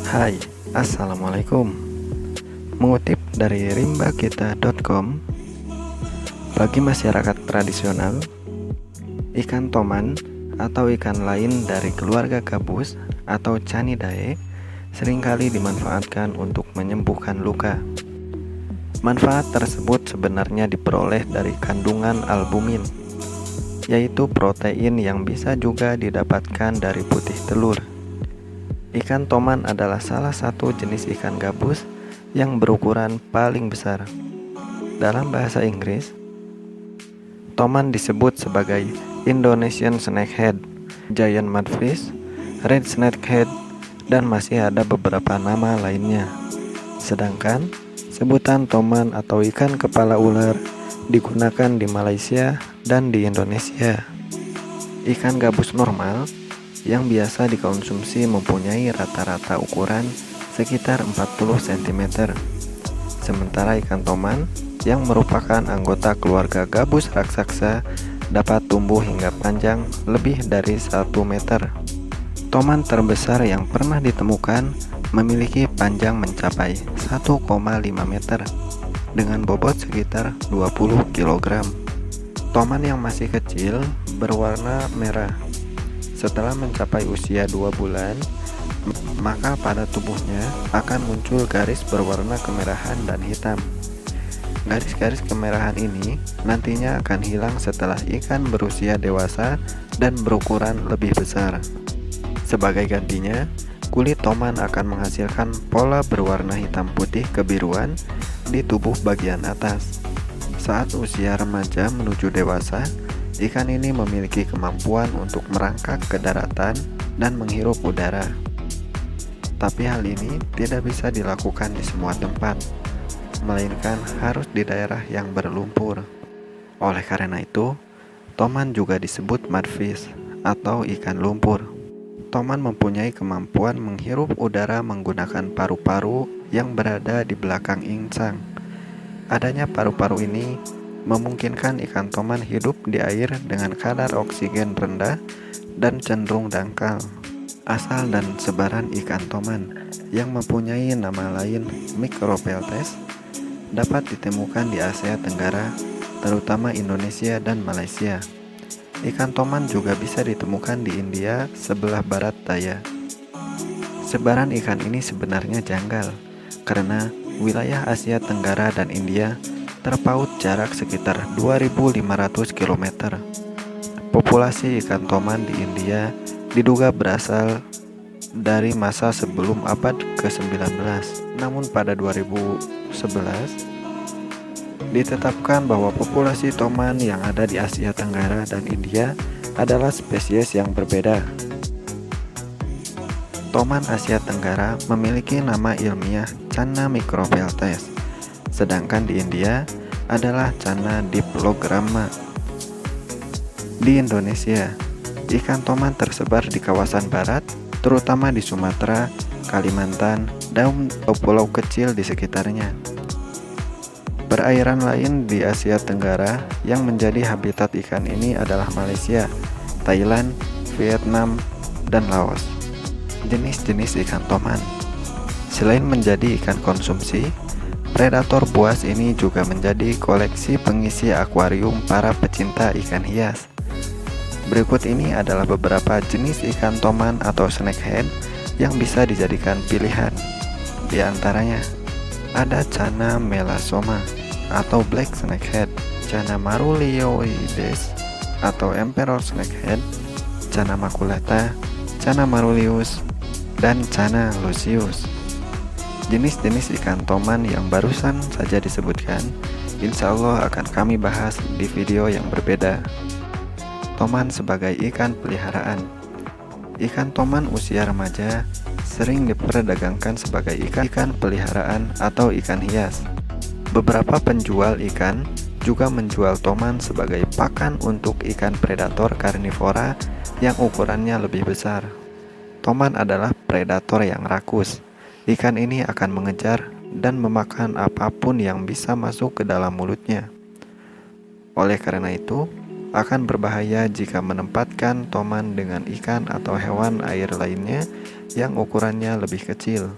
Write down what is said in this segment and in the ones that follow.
Hai, Assalamualaikum. Mengutip dari rimbakita.com, bagi masyarakat tradisional, ikan toman atau ikan lain dari keluarga gabus atau Canidae seringkali dimanfaatkan untuk menyembuhkan luka. Manfaat tersebut sebenarnya diperoleh dari kandungan albumin, yaitu protein yang bisa juga didapatkan dari putih telur. Ikan toman adalah salah satu jenis ikan gabus yang berukuran paling besar. Dalam bahasa Inggris, toman disebut sebagai Indonesian snakehead, giant mudfish, red snakehead, dan masih ada beberapa nama lainnya. Sedangkan sebutan toman atau ikan kepala ular digunakan di Malaysia dan di Indonesia. Ikan gabus normal yang biasa dikonsumsi mempunyai rata-rata ukuran sekitar 40 cm. Sementara ikan toman yang merupakan anggota keluarga gabus raksasa dapat tumbuh hingga panjang lebih dari 1 meter. Toman terbesar yang pernah ditemukan memiliki panjang mencapai 1,5 meter dengan bobot sekitar 20 kg. Toman yang masih kecil berwarna merah. Setelah mencapai usia 2 bulan, maka pada tubuhnya akan muncul garis berwarna kemerahan dan hitam. Garis-garis kemerahan ini nantinya akan hilang setelah ikan berusia dewasa dan berukuran lebih besar. Sebagai gantinya, kulit toman akan menghasilkan pola berwarna hitam putih kebiruan di tubuh bagian atas. Saat usia remaja menuju dewasa, ikan ini memiliki kemampuan untuk merangkak ke daratan dan menghirup udara. Tapi hal ini tidak bisa dilakukan di semua tempat, melainkan harus di daerah yang berlumpur. Oleh karena itu, toman juga disebut mudfish atau ikan lumpur. Toman mempunyai kemampuan menghirup udara menggunakan paru-paru yang berada di belakang insang. Adanya paru-paru ini memungkinkan ikan toman hidup di air dengan kadar oksigen rendah dan cenderung dangkal. Asal dan sebaran ikan toman yang mempunyai nama lain Micropeltes dapat ditemukan di Asia Tenggara, terutama Indonesia dan Malaysia. Ikan toman juga bisa ditemukan di India sebelah barat daya. Sebaran ikan ini sebenarnya janggal karena wilayah Asia Tenggara dan India terpaut jarak sekitar 2.500 km. Populasi ikan toman di India diduga berasal dari masa sebelum abad ke-19. Namun pada 2011 ditetapkan bahwa populasi toman yang ada di Asia Tenggara dan India adalah spesies yang berbeda. Toman Asia Tenggara memiliki nama ilmiah Channa micropeltes, sedangkan di India adalah Channa diplogramma. Di Indonesia, ikan toman tersebar di kawasan barat, terutama di Sumatera, Kalimantan, dan pulau kecil di sekitarnya. Perairan lain di Asia Tenggara yang menjadi habitat ikan ini adalah Malaysia, Thailand, Vietnam, dan Laos. Jenis-jenis ikan toman. Selain menjadi ikan konsumsi, predator buas ini juga menjadi koleksi pengisi akuarium para pecinta ikan hias. Berikut ini adalah beberapa jenis ikan toman atau snakehead yang bisa dijadikan pilihan. Di antaranya, ada Channa melasoma atau black snakehead, Channa marulioides atau emperor snakehead, Channa maculata, Channa marulius, dan Channa lucius. Jenis-jenis ikan toman yang barusan saja disebutkan, insya Allah akan kami bahas di video yang berbeda. Toman sebagai ikan peliharaan. Ikan toman usia remaja sering diperdagangkan sebagai ikan peliharaan atau ikan hias. Beberapa penjual ikan juga menjual toman sebagai pakan untuk ikan predator karnivora yang ukurannya lebih besar. Toman adalah predator yang rakus. Ikan ini akan mengejar dan memakan apapun yang bisa masuk ke dalam mulutnya. Oleh karena itu, akan berbahaya jika menempatkan toman dengan ikan atau hewan air lainnya yang ukurannya lebih kecil.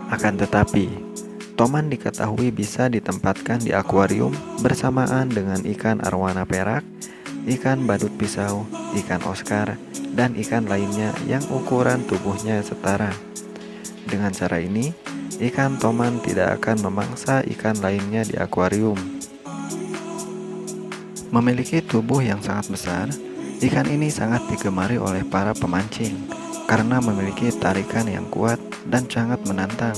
Akan tetapi, toman diketahui bisa ditempatkan di akuarium bersamaan dengan ikan arwana perak, ikan badut pisau, ikan Oscar, dan ikan lainnya yang ukuran tubuhnya setara. Dengan cara ini, ikan toman tidak akan memangsa ikan lainnya di akuarium. Memiliki tubuh yang sangat besar, ikan ini sangat digemari oleh para pemancing karena memiliki tarikan yang kuat dan sangat menantang.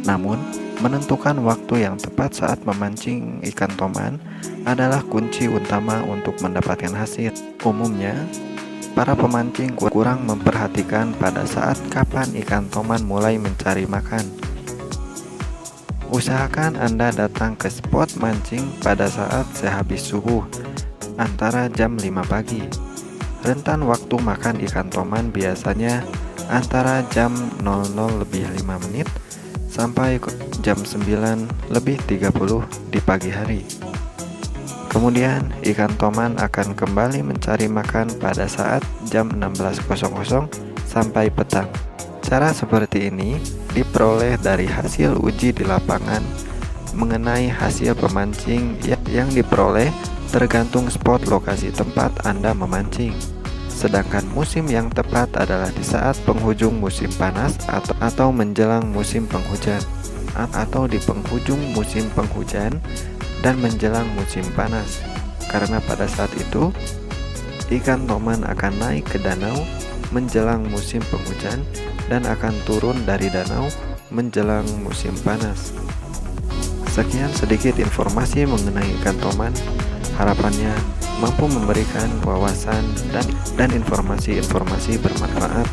Namun, menentukan waktu yang tepat saat memancing ikan toman adalah kunci utama untuk mendapatkan hasil. Umumnya, para pemancing kurang memperhatikan pada saat kapan ikan toman mulai mencari makan. Usahakan Anda datang ke spot mancing pada saat sehabis subuh, antara jam 5 pagi. Rentan waktu makan ikan toman biasanya antara jam 00:05 sampai jam 9:30 di pagi hari. Kemudian, ikan toman akan kembali mencari makan pada saat jam 16:00 sampai petang. Cara seperti ini diperoleh dari hasil uji di lapangan mengenai hasil pemancing yang diperoleh tergantung spot lokasi tempat Anda memancing. Sedangkan musim yang tepat adalah di saat penghujung musim panas atau menjelang musim penghujan, atau di penghujung musim penghujan dan menjelang musim panas. Karena pada saat itu, ikan toman akan naik ke danau menjelang musim penghujan dan akan turun dari danau menjelang musim panas. Sekian sedikit informasi mengenai ikan toman. Harapannya mampu memberikan wawasan dan informasi-informasi bermanfaat.